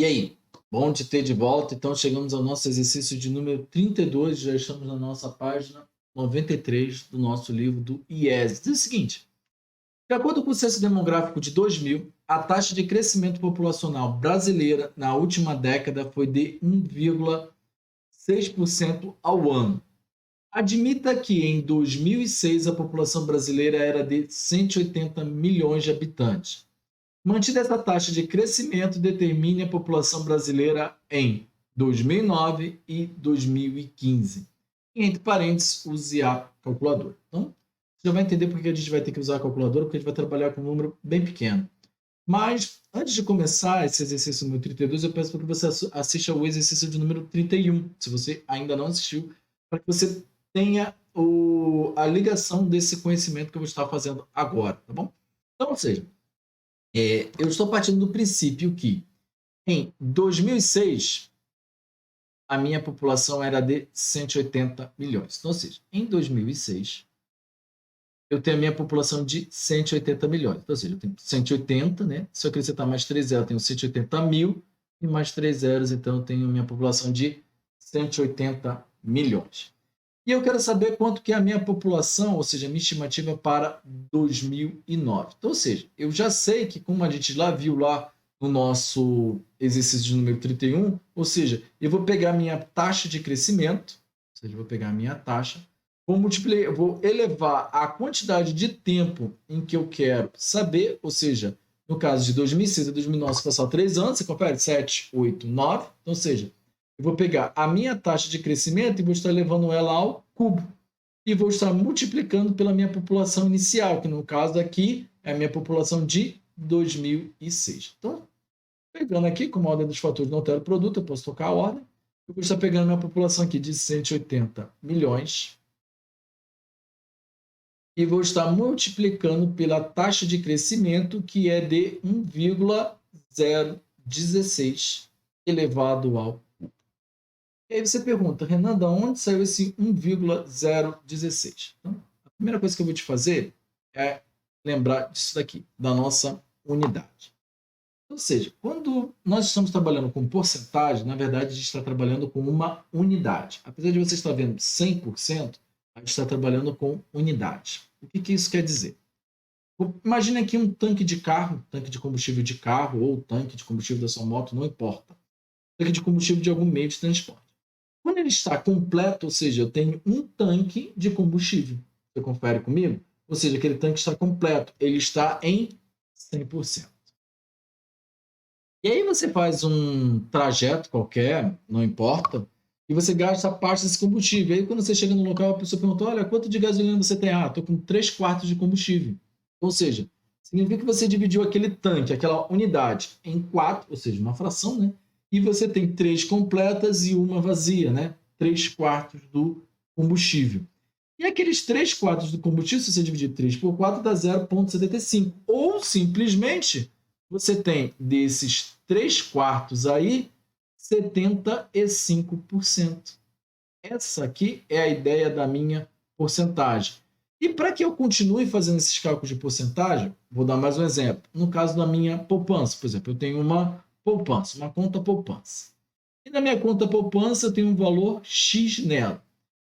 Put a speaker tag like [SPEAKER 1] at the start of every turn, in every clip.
[SPEAKER 1] E aí, bom te ter de volta. Então, chegamos ao nosso exercício de número 32. Já estamos na nossa página 93 do nosso livro do IES. Diz o seguinte: de acordo com o Censo Demográfico de 2000, a taxa de crescimento populacional brasileira na última década foi de 1,6% ao ano. Admita que em 2006 a população brasileira era de 180 milhões de habitantes. Mantida essa taxa de crescimento, determine a população brasileira em 2009 e 2015. E, entre parênteses, use a calculadora. Então, você já vai entender por que a gente vai ter que usar a calculadora, porque a gente vai trabalhar com um número bem pequeno. Mas, antes de começar esse exercício número 32, eu peço para que você assista ao exercício de número 31, se você ainda não assistiu, para que você tenha a ligação desse conhecimento que eu vou estar fazendo agora, tá bom? Então, ou seja, eu estou partindo do princípio que em 2006 a minha população era de 180 milhões. Então, ou seja, em 2006 eu tenho a minha população de 180 milhões. Então, ou seja, eu tenho 180, né? Se eu acrescentar mais 3 zeros, eu tenho 180 mil, e mais 3 zeros, então eu tenho a minha população de 180 milhões. E eu quero saber quanto que é a minha população, ou seja, a minha estimativa para 2009. Então, ou seja, eu já sei que, como a gente lá viu lá no nosso exercício de número 31, ou seja, eu vou pegar a minha taxa de crescimento, ou seja, eu vou pegar a minha taxa, vou elevar a quantidade de tempo em que eu quero saber, ou seja, no caso de 2006 a 2009, se passar 3 anos, você confere 7, 8, 9, então, ou seja, eu vou pegar a minha taxa de crescimento e vou estar levando ela ao cubo. E vou estar multiplicando pela minha população inicial, que no caso aqui é a minha população de 2006. Então, pegando aqui, como a ordem dos fatores não altera o produto, eu posso trocar a ordem. Eu vou estar pegando a minha população aqui de 180 milhões. E vou estar multiplicando pela taxa de crescimento, que é de 1,016 elevado ao e aí você pergunta, Renan, de onde saiu esse 1,016? Então, a primeira coisa que eu vou te fazer é lembrar disso daqui, da nossa unidade. Ou seja, quando nós estamos trabalhando com porcentagem, na verdade, a gente está trabalhando com uma unidade. Apesar de você estar vendo 100%, a gente está trabalhando com unidade. O que isso quer dizer? Imagine aqui um tanque de carro, tanque de combustível de carro ou tanque de combustível da sua moto, não importa. Tanque de combustível de algum meio de transporte. Quando ele está completo, ou seja, eu tenho um tanque de combustível. Você confere comigo? Ou seja, aquele tanque está completo. Ele está em 100%. E aí você faz um trajeto qualquer, não importa, e você gasta parte desse combustível. E aí quando você chega no local, a pessoa pergunta, olha, quanto de gasolina você tem? Ah, estou com 3/4 de combustível. Ou seja, significa que você dividiu aquele tanque, aquela unidade, em 4, ou seja, uma fração, né? E você tem 3 completas e uma vazia, né? 3/4 do combustível. E aqueles 3/4 do combustível, se você dividir 3 por 4, dá 0,75. Ou, simplesmente, você tem desses 3/4 aí, 75%. Essa aqui é a ideia da minha porcentagem. E para que eu continue fazendo esses cálculos de porcentagem, vou dar mais um exemplo. No caso da minha poupança, por exemplo, eu tenho uma poupança, uma conta poupança. E na minha conta poupança eu tenho um valor X nela.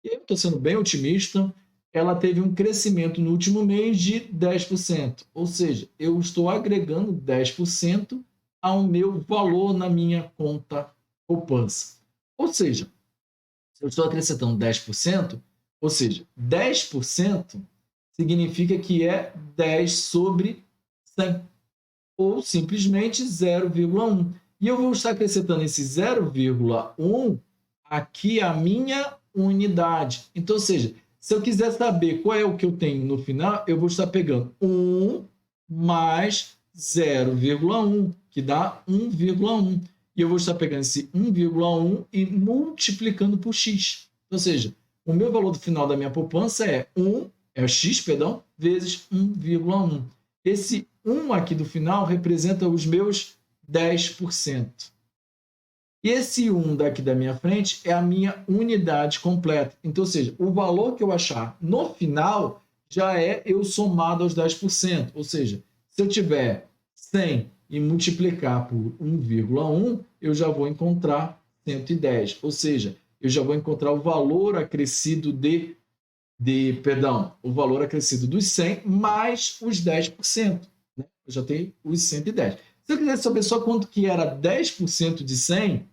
[SPEAKER 1] E eu estou sendo bem otimista, ela teve um crescimento no último mês de 10%. Ou seja, eu estou agregando 10% ao meu valor na minha conta poupança. Ou seja, se eu estou acrescentando 10%, ou seja, 10% significa que é 10 sobre 100. Ou simplesmente 0,1. E eu vou estar acrescentando esse 0,1 aqui à minha unidade. Então, ou seja, se eu quiser saber qual é o que eu tenho no final, eu vou estar pegando 1 mais 0,1, que dá 1,1. E eu vou estar pegando esse 1,1 e multiplicando por x. Ou seja, o meu valor do final da minha poupança é x, vezes 1,1. Esse 1 aqui do final representa os meus 10%. E esse 1 daqui da minha frente é a minha unidade completa. Então, ou seja, o valor que eu achar no final já é eu somado aos 10%. Ou seja, se eu tiver 100 e multiplicar por 1,1, eu já vou encontrar 110. Ou seja, eu já vou encontrar o valor acrescido o valor acrescido dos 100 mais os 10%. Né? Eu já tenho os 110. Se eu quisesse saber só quanto que era 10% de 100,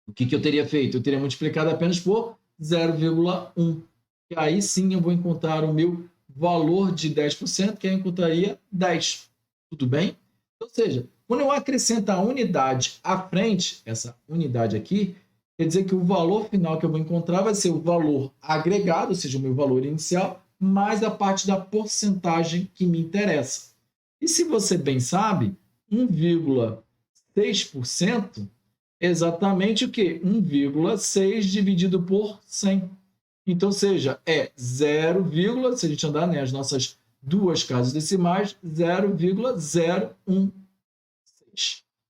[SPEAKER 1] o que eu teria feito? Eu teria multiplicado apenas por 0,1. E aí sim eu vou encontrar o meu valor de 10%, que eu encontraria 10. Tudo bem? Ou seja, quando eu acrescento a unidade à frente, essa unidade aqui, quer dizer que o valor final que eu vou encontrar vai ser o valor agregado, ou seja, o meu valor inicial, mais a parte da porcentagem que me interessa. E se você bem sabe, 1,6% é exatamente o quê? 1,6 dividido por 100. Então, seja, é 0, se a gente andar, né, as nossas duas casas decimais, 0,016.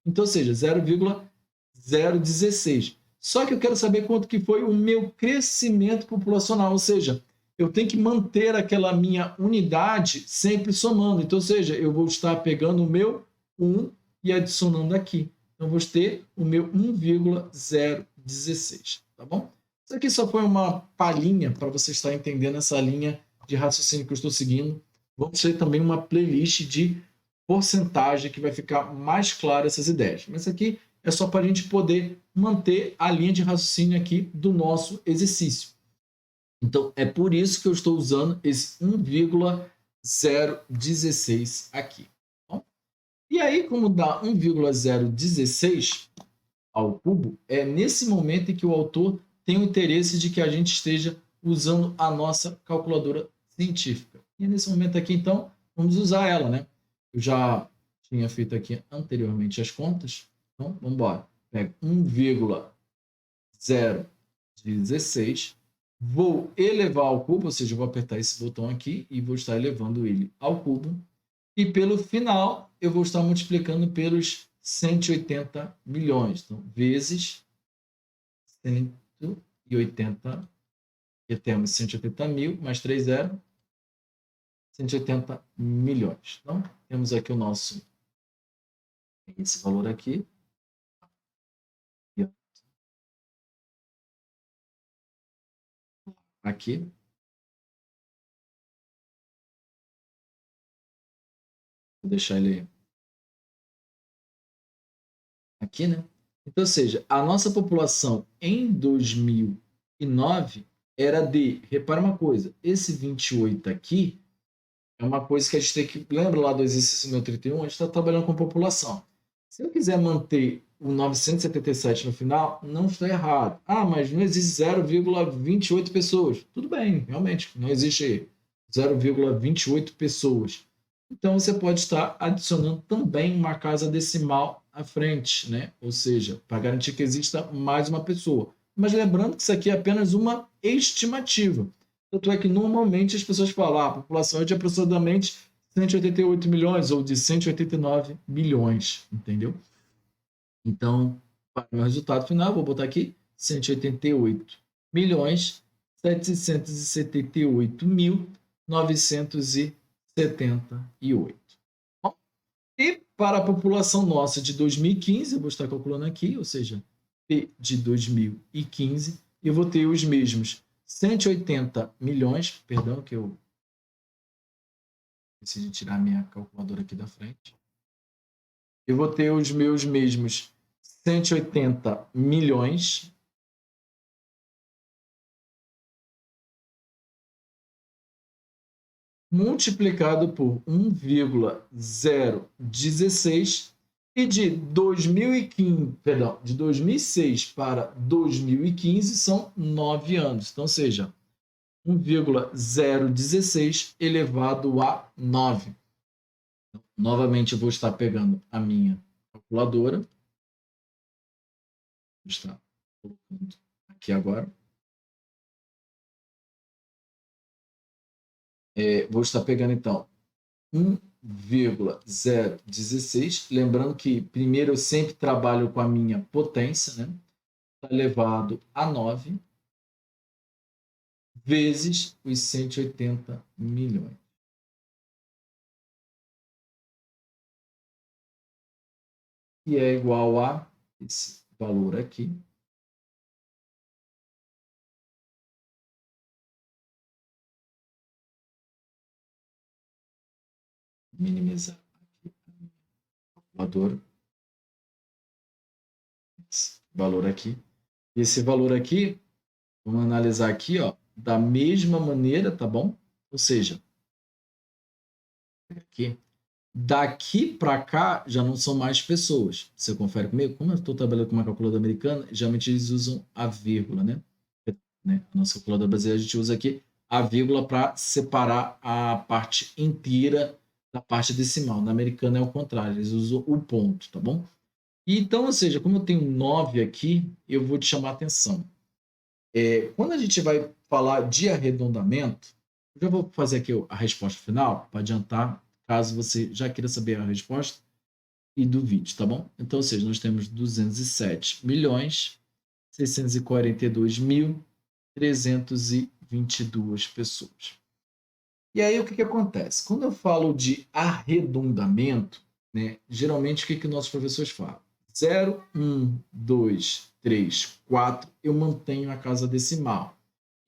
[SPEAKER 1] Então, seja, 0,016. Só que eu quero saber quanto que foi o meu crescimento populacional, ou seja, eu tenho que manter aquela minha unidade sempre somando. Então, ou seja, eu vou estar pegando o meu 1 e adicionando aqui. Então, vou ter o meu 1,016, tá bom? Isso aqui só foi uma palhinha para você estar entendendo essa linha de raciocínio que eu estou seguindo. Vamos ter também uma playlist de porcentagem que vai ficar mais clara essas ideias. Mas isso aqui é só para a gente poder manter a linha de raciocínio aqui do nosso exercício. Então, é por isso que eu estou usando esse 1,016 aqui. Bom? E aí, como dá 1,016 ao cubo, é nesse momento em que o autor tem o interesse de que a gente esteja usando a nossa calculadora científica. E nesse momento aqui, então, vamos usar ela, né? Eu já tinha feito aqui anteriormente as contas, então vamos embora. Pego 1,016, vou elevar ao cubo, ou seja, vou apertar esse botão aqui e vou estar elevando ele ao cubo. E pelo final, eu vou estar multiplicando pelos 180 milhões. Então, vezes 180, que temos 180 mil, mais 3 zeros, 180 milhões. Então, temos aqui o nosso, esse valor aqui. Aqui. Vou deixar ele aqui, né? Então, ou seja, a nossa população em 2009 era de, repara uma coisa, esse 28 aqui é uma coisa que a gente tem que, lembra lá do exercício meu 31, a gente está trabalhando com população. Se eu quiser manter o 977 no final, não está errado. Ah, mas não existe 0,28 pessoas. Tudo bem, realmente, não existe 0,28 pessoas. Então, você pode estar adicionando também uma casa decimal à frente, né? Ou seja, para garantir que exista mais uma pessoa. Mas lembrando que isso aqui é apenas uma estimativa. Tanto é que normalmente as pessoas falam a população é de aproximadamente 188 milhões ou de 189 milhões, entendeu? Então, para o meu resultado final, vou botar aqui 188 milhões 778 mil 978. Bom, e para a população nossa de 2015, eu vou estar calculando aqui, ou seja, P de 2015, eu vou ter os mesmos 180 milhões, perdão, que eu decidi tirar minha calculadora aqui da frente. Eu vou ter os meus mesmos 180 milhões multiplicado por 1,016 e de 2015, perdão, de 2006 para 2015 são 9 anos. Então, seja, 1,016 elevado a 9. Novamente, eu vou estar pegando a minha calculadora. Vou estar colocando aqui agora. Vou estar pegando, então, 1,016. Lembrando que primeiro eu sempre trabalho com a minha potência, né? Elevado a 9 vezes os 180 milhões. que é igual a esse valor aqui. Minimizar aqui a calculadora. Esse valor aqui. E esse valor aqui, vamos analisar aqui, ó, da mesma maneira, tá bom? Ou seja, aqui, daqui para cá já não são mais pessoas. Você confere comigo? Como eu estou trabalhando com uma calculadora americana, geralmente eles usam a vírgula, né? A nossa calculadora brasileira, a gente usa aqui a vírgula para separar a parte inteira da parte decimal. Na americana é o contrário, eles usam o ponto, tá bom? E então, ou seja, como eu tenho 9 aqui, eu vou te chamar a atenção. Quando a gente vai falar de arredondamento, eu já vou fazer aqui a resposta final, para adiantar, caso você já queira saber a resposta e do vídeo, tá bom? Então, ou seja, nós temos 207.642.322 pessoas. E aí, o que acontece? Quando eu falo de arredondamento, né, geralmente o que nossos professores falam? 0, 1, 2, 3, 4, eu mantenho a casa decimal.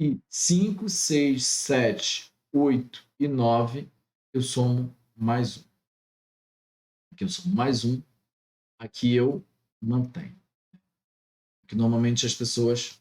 [SPEAKER 1] E 5, 6, 7, 8 e 9, eu somo mais um. Aqui eu somo mais um, aqui eu mantenho. Que normalmente as pessoas,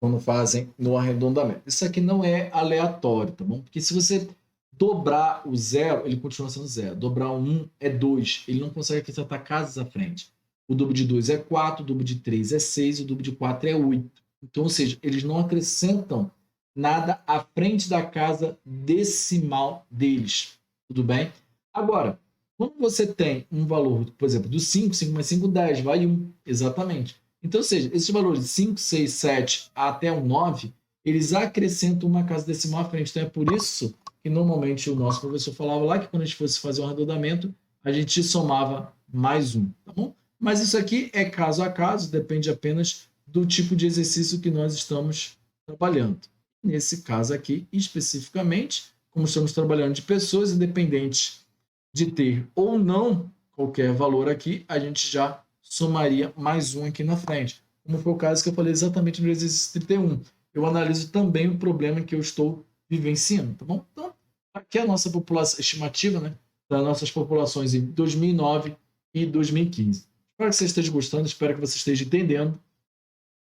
[SPEAKER 1] quando fazem no arredondamento. Isso aqui não é aleatório, tá bom? Porque se você dobrar o 0, ele continua sendo 0. Dobrar o 1 é 2. Ele não consegue acrescentar casas à frente. O dobro de 2 é 4, o dobro de 3 é 6, o dobro de 4 é 8. Então, ou seja, eles não acrescentam nada à frente da casa decimal deles. Tudo bem? Agora, quando você tem um valor, por exemplo, do 5, 5 mais 5, 10, vai 1. Exatamente. Então, ou seja, esses valores de 5, 6, 7 até o 9, eles acrescentam uma casa decimal à frente. Então, é por isso que normalmente o nosso professor falava lá que quando a gente fosse fazer um arredondamento, a gente somava mais um, tá bom? Mas isso aqui é caso a caso, depende apenas do tipo de exercício que nós estamos trabalhando. Nesse caso aqui, especificamente, como estamos trabalhando de pessoas independentes de ter ou não qualquer valor aqui, a gente já somaria mais um aqui na frente. Como foi o caso que eu falei exatamente no exercício 31. Eu analiso também o problema que eu estou vivenciando, tá bom? Então, aqui é a nossa população estimativa, né, das nossas populações em 2009 e 2015. Espero que você esteja gostando, espero que você esteja entendendo.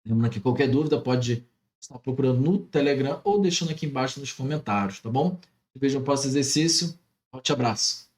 [SPEAKER 1] Lembrando que qualquer dúvida pode estar procurando no Telegram ou deixando aqui embaixo nos comentários, tá bom? Vejam o próximo exercício. Forte abraço.